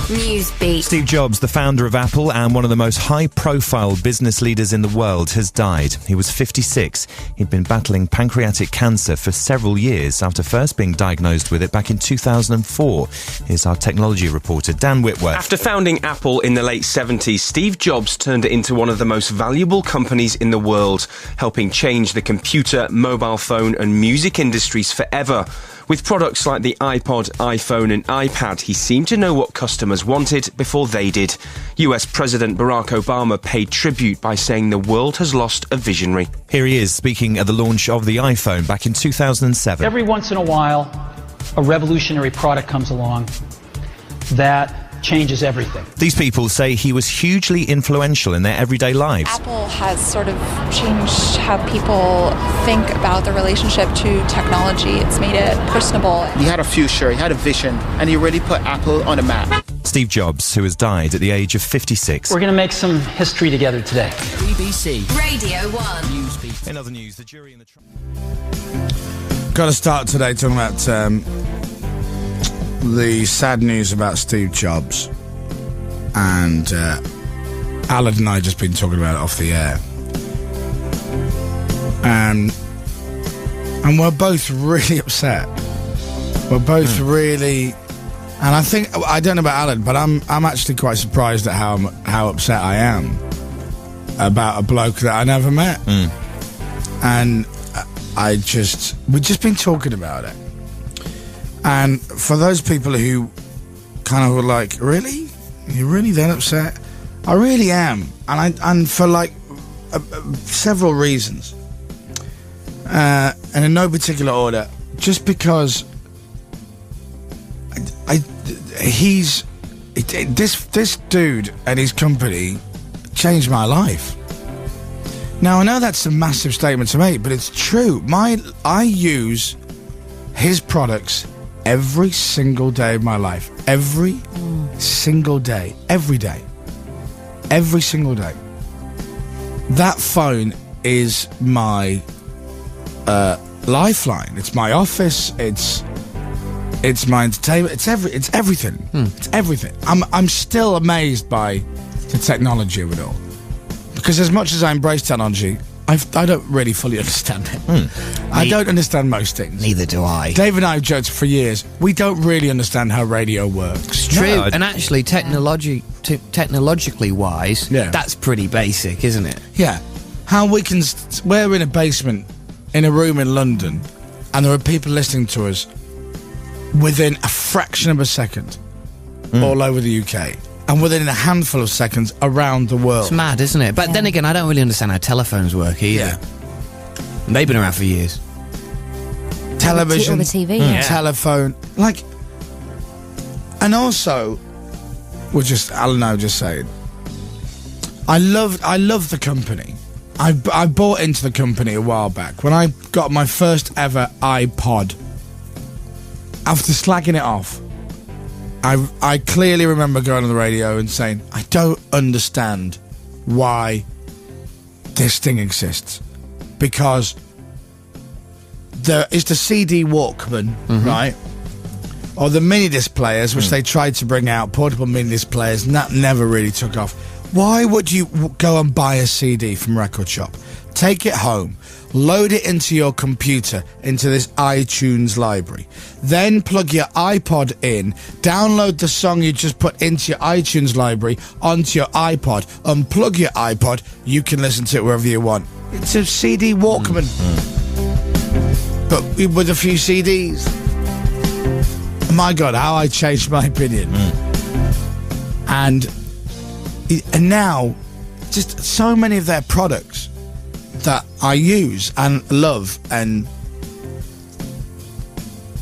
Newsbeat. Steve Jobs, the founder of Apple and one of the most high-profile business leaders in the world, has died. He was 56. He'd been battling pancreatic cancer for several years after first being diagnosed with it back in 2004. Here's our technology reporter, Dan Whitworth. After founding Apple in the late 70s, Steve Jobs turned it into one of the most valuable companies in the world, helping change the computer, mobile phone and music industries forever. With products like the iPod, iPhone and iPad, he seemed to know what customers wanted before they did. US President Barack Obama paid tribute by saying the world has lost a visionary. Here he is speaking at the launch of the iPhone back in 2007. Every once in a while, a revolutionary product comes along that changes everything. These people say he was hugely influential in their everyday lives. Apple has sort of changed how people think about the relationship to technology. It's made it personable. He had a future, he had a vision, and he really put Apple on a map. Steve Jobs, who has died at the age of 56. We're going to make some history together today. BBC Radio 1. Newsbeat. In other news, the jury in the trial. Got to start today talking about the sad news about Steve Jobs, and Alan and I just been talking about it off the air, and we're both really upset. We're both really, and I don't know about Alan, but I'm actually quite surprised at how upset I am about a bloke that I never met, and we've just been talking about it. And for those people who kind of were like, really? You're really that upset? I really am. And for like several reasons. And in no particular order. Just because this dude and his company changed my life. Now, I know that's a massive statement to make, but it's true. I use his products every single day of my life. Every single day. Every day. Every single day. That phone is my lifeline. It's my office. It's my entertainment. It's everything. It's everything. I'm still amazed by the technology of it all. Because as much as I embrace technology, I don't really fully understand it. I don't understand most things. Neither do I. Dave and I have joked for years, we don't really understand how radio works. True, and actually technologically wise, that's pretty basic, isn't it? Yeah. How we're in a basement, in a room in London, and there are people listening to us within a fraction of a second all over the UK. And within a handful of seconds around the world. It's mad, isn't it? But then again, I don't really understand how telephones work either. Yeah. They've been around for years. Television, or the TV, telephone, and also, Alan and I were just saying, I love the company. I bought into the company a while back when I got my first ever iPod. After slagging it off, I clearly remember going on the radio and saying, I don't understand why this thing exists. Because there is the CD Walkman, right? Or the mini disc players, which they tried to bring out, portable mini disc players, and that never really took off. Why would you go and buy a CD from Record Shop, take it home, load it into your computer, into this iTunes library, then plug your iPod in, download the song you just put into your iTunes library onto your iPod, unplug your iPod, you can listen to it wherever you want. It's a CD Walkman, but with a few CDs. My God, how I changed my opinion. And now, just so many of their products that I use and love, and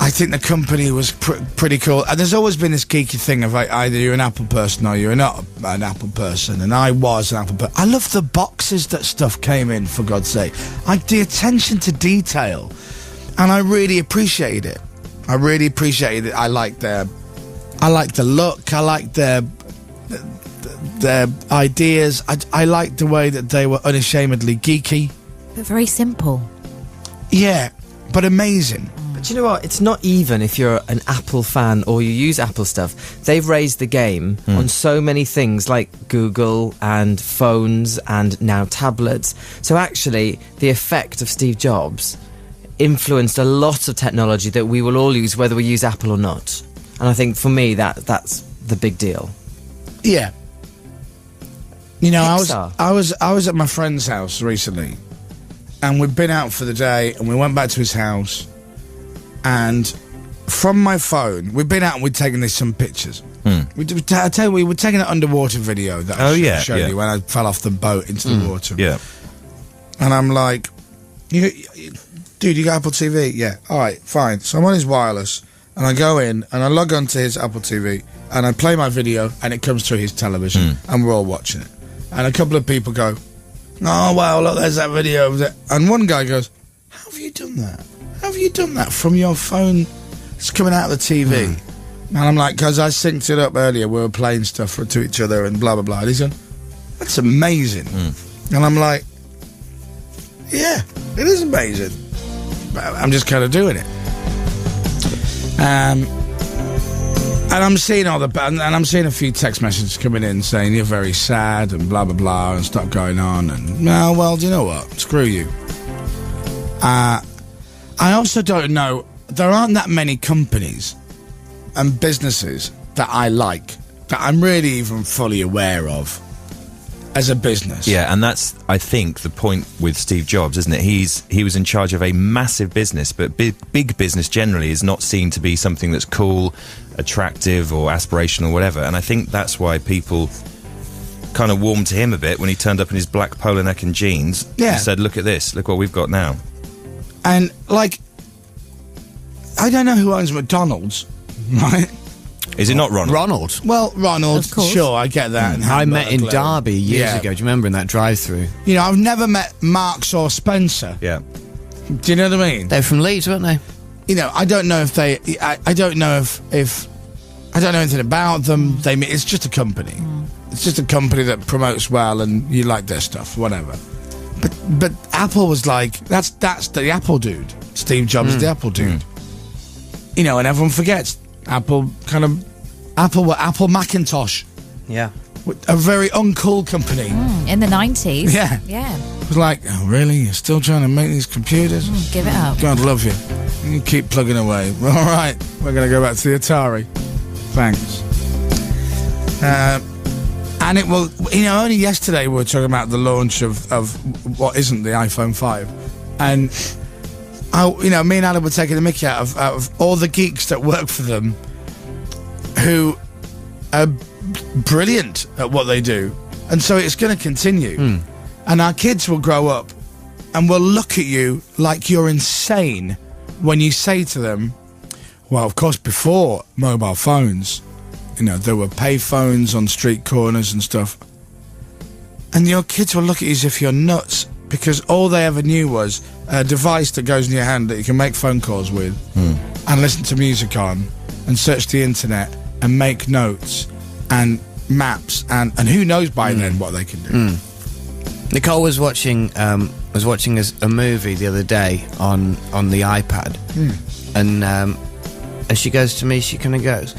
I think the company was pretty cool. And there's always been this geeky thing of either you're an Apple person or you're not an Apple person, and I was an Apple person. I love the boxes that stuff came in, for God's sake. The attention to detail, and I really appreciated it. I really appreciated it. I like the look. I like their ideas. I liked the way that they were unashamedly geeky. But very simple. Yeah, but amazing. Do you know what? It's not even if you're an Apple fan or you use Apple stuff. They've raised the game on so many things like Google and phones and now tablets. So actually, the effect of Steve Jobs influenced a lot of technology that we will all use, whether we use Apple or not. And I think for me, that's the big deal. Yeah. You know, Pixar. I was at my friend's house recently, and we'd been out for the day, and we went back to his house, and from my phone, we'd been out and we'd taken some pictures. I tell you, we were taking an underwater video that I showed you when I fell off the boat into the water. Yeah. And I'm like, dude, you got Apple TV? Yeah. All right, fine. So I'm on his wireless, and I go in, and I log on to his Apple TV, and I play my video, and it comes through his television, and we're all watching it. And a couple of people go, oh, wow, look, there's that video. And one guy goes, how have you done that? How have you done that from your phone? It's coming out of the TV. And I'm like, because I synced it up earlier. We were playing stuff to each other and blah, blah, blah. And he's going, that's amazing. And I'm like, yeah, it is amazing. But I'm just kind of doing it. And I'm seeing and I'm seeing a few text messages coming in saying you're very sad and blah, blah, blah and stuff going on. And, well, do you know what? Screw you. I also don't know, there aren't that many companies and businesses that I like, that I'm really even fully aware of as a business. Yeah, and that's, I think, the point with Steve Jobs, isn't it? He was in charge of a massive business, but big business generally is not seen to be something that's cool, attractive or aspirational or whatever. And I think that's why people kind of warmed to him a bit when he turned up in his black polo neck and jeans and said, look at this, look what we've got now. And, like, I don't know who owns McDonald's, right? Is it not Ronald? Ronald. Well, Ronald, sure, I get that. I met in Derby years ago. Do you remember in that drive-through? You know, I've never met Marks or Spencer. Yeah. Do you know what I mean? They're from Leeds, weren't they? You know, I don't know if they... I don't know if I don't know anything about them. It's just a company. It's just a company that promotes well and you like their stuff, whatever. But Apple was like, that's the Apple dude. Steve Jobs is the Apple dude. You know, and everyone forgets Apple Macintosh. Yeah. A very uncool company. In the 90s. Yeah. Yeah. It was like, oh, really? You're still trying to make these computers? Give it up. God love you. You keep plugging away. All right, we're going to go back to the Atari. Thanks. And it will, you know, only yesterday we were talking about the launch of what isn't the iPhone 5. And, you know, me and Alan were taking the mickey out of all the geeks that work for them who are brilliant at what they do. And so it's going to continue. And our kids will grow up and will look at you like you're insane when you say to them, well, of course, before mobile phones, you know, there were pay phones on street corners and stuff. And your kids will look at you as if you're nuts, because all they ever knew was a device that goes in your hand that you can make phone calls with and listen to music on and search the internet and make notes and maps and who knows by then what they can do. Nicole was watching a movie the other day on the iPad, and she goes to me. She kind of goes,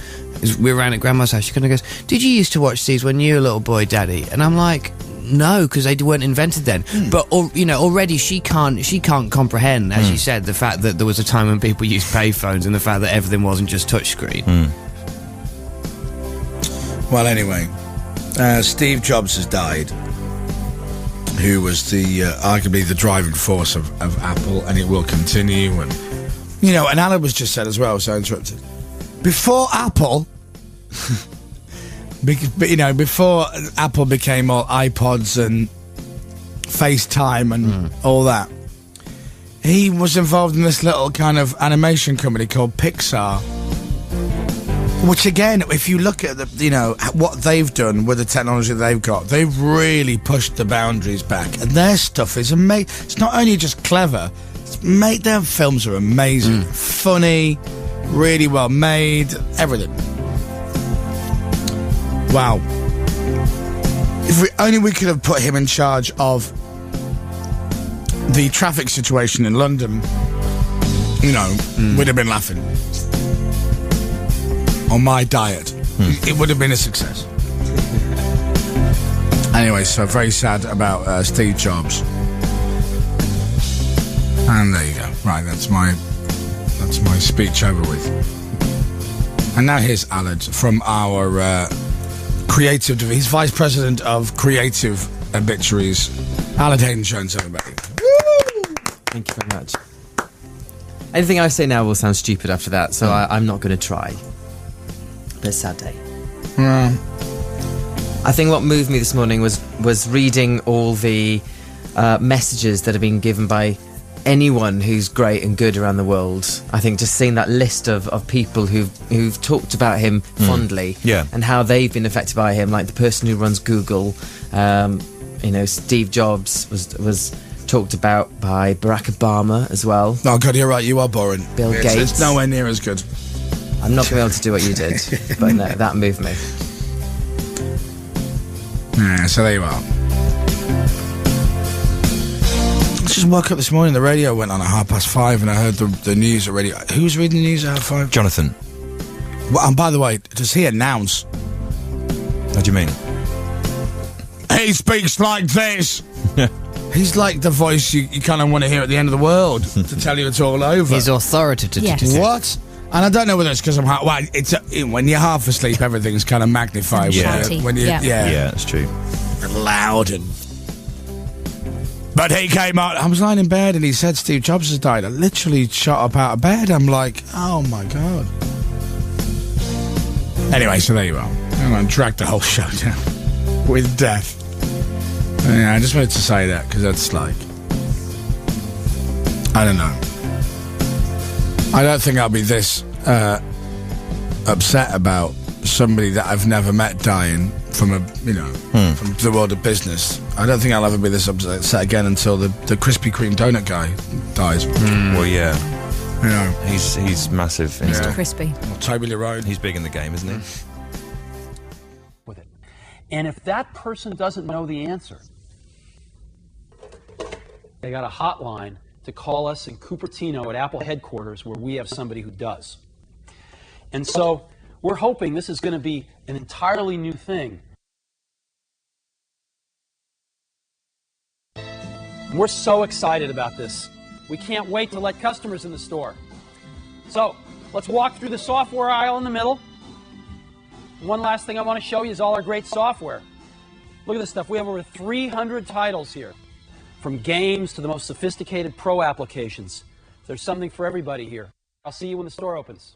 we're around at Grandma's house. She kind of goes, "Did you used to watch these when you were a little boy, Daddy?" And I'm like, "No, because they weren't invented then." But you know, already she can't comprehend, as you said, the fact that there was a time when people used payphones and the fact that everything wasn't just touchscreen. Well, anyway, Steve Jobs has died, who was the arguably the driving force of Apple, and it will continue. And you know, and Alan was just said as well, so I interrupted. Before Apple, you know, before Apple became all iPods and FaceTime and all that, he was involved in this little kind of animation company called Pixar. Which again, if you look at you know, what they've done with the technology they've got, they've really pushed the boundaries back, and their stuff is amazing. It's not only just clever; their films are amazing, funny, really well made, everything. Wow! If only we could have put him in charge of the traffic situation in London, we'd have been laughing. On my diet, it would have been a success. Anyway, so very sad about Steve Jobs. And there you go. Right, that's my speech over with. And now here's Alad from our creative. He's vice president of creative obituaries. Alad Hayden-Jones, everybody. Woo! Thank you very much. Anything I say now will sound stupid after that, so I'm not going to try. But it's a sad day. I think what moved me this morning was reading all the messages that have been given by anyone who's great and good around the world. I think just seeing that list of people who've talked about him fondly, and how they've been affected by him, like the person who runs Google. Steve Jobs was talked about by Barack Obama as well. Oh God, you're right. You are boring. Bill Gates. It's nowhere near as good. I'm not going to be able to do what you did, but no, that moved me. Yeah, so there you are. I just woke up this morning, the radio went on at 5:30 and I heard the news already. Who's reading the news at 5:30? Jonathan. Well, and by the way, does he announce? What do you mean? He speaks like this. He's like the voice you kind of want to hear at the end of the world to tell you it's all over. He's authoritative. Yes. What? And I don't know whether it's because I'm when you're half asleep, everything's kind of magnified. Yeah. Yeah, that's true. Loud and. But he came out. I was lying in bed and he said Steve Jobs has died. I literally shot up out of bed. I'm like, oh my God. Anyway, so there you are. I'm going to drag the whole show down with death. Yeah, I just wanted to say that because that's like, I don't know. I don't think I'll be this upset about somebody that I've never met dying from from the world of business. I don't think I'll ever be this upset again until the Krispy Kreme donut guy dies. Well, yeah. He's massive. Mr. Crispy. Well, Toby Lerone. He's big in the game, isn't he? With it. And if that person doesn't know the answer, they got a hotline to call us in Cupertino at Apple headquarters where we have somebody who does. And so we're hoping this is going to be an entirely new thing. We're so excited about this. We can't wait to let customers in the store. So let's walk through the software aisle in the middle. One last thing I want to show you is all our great software. Look at this stuff. We have over 300 titles here. From games to the most sophisticated pro applications. There's something for everybody here. I'll see you when the store opens.